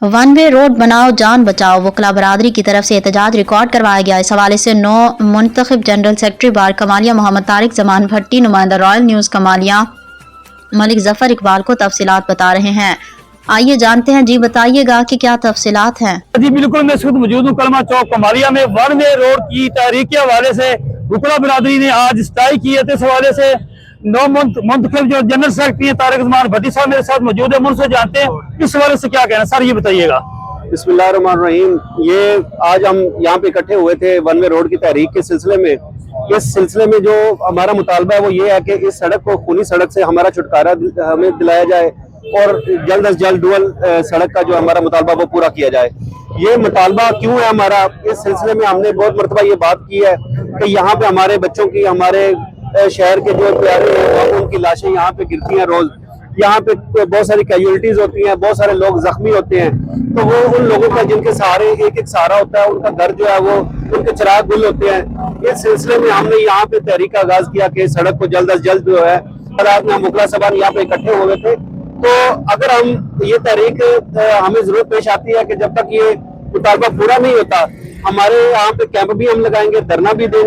One way road बनाओ जान बचाओ वकला बरादरी की तरफ से एहतजाज रिकॉर्ड करवाया गया। इस हवाले से नौ मुंतखब जनरल सेक्रेटरी बार कमालिया मोहम्मद तारिक जमान भट्टी नुमाइंदा रॉयल न्यूज़ कमालिया मलिक जफर इकबाल को तफसीलात बता रहे हैं। आइए जानते हैं। जी बताइएगा कि क्या तफसीलात हैं। जी बिल्कुल, मैं इस वक्त मौजूद हूँ कलमा चौक कमालिया में। वन वे रोड की तहरीक के हवाले से वकला बिरादरी ने आज स्ट्राइक की है। तो इस हवाले से नौ मुंतखब जो जनरल सेक्रेटरी तारिक जमान भट्टी साहब मेरे साथ मौजूद है, उनसे जानते हैं इस हवाले से क्या कहना। सर ये बताइएगा। बिस्मिल्लाहिर्रहमानिर्रहीम। ये आज हम यहाँ पे इकट्ठे हुए थे वन वे रोड की तहरीक के सिलसिले में। इस सिलसिले में जो हमारा मुतालबा है वो ये है कि इस सड़क को, खूनी सड़क से हमारा छुटकारा हमें दिलाया जाए और जल्द अज जल्द डुअल सड़क का जो हमारा मुतालबा वो पूरा किया जाए। ये मुतालबा क्यों है हमारा, इस सिलसिले में हमने बहुत मरतबा ये बात की है कि यहाँ पे हमारे बच्चों की, हमारे शहर के जो प्यारे हैं उनकी लाशें यहाँ पे गिरती हैं रोज। यहाँ पे बहुत सारी कैजुअलिटीज होती हैं, बहुत सारे लोग जख्मी होते हैं। तो वो उन लोगों का जिनके सहारे एक एक सहारा होता है, उनका घर जो है वो उनके चिराग गुल होते हैं। इस सिलसिले में हमने यहाँ पे तहरीक का आगाज किया कि सड़क को जल्द अज जल्द जो है, रात में हम वकला सभा यहाँ पे इकट्ठे हुए थे। तो अगर हम ये तहरीक हमें जरूरत पेश आती है कि जब तक ये मुतालबा पूरा नहीं होता, हमारे यहाँ पे कैंप भी हम लगाएंगे, धरना भी देंगे।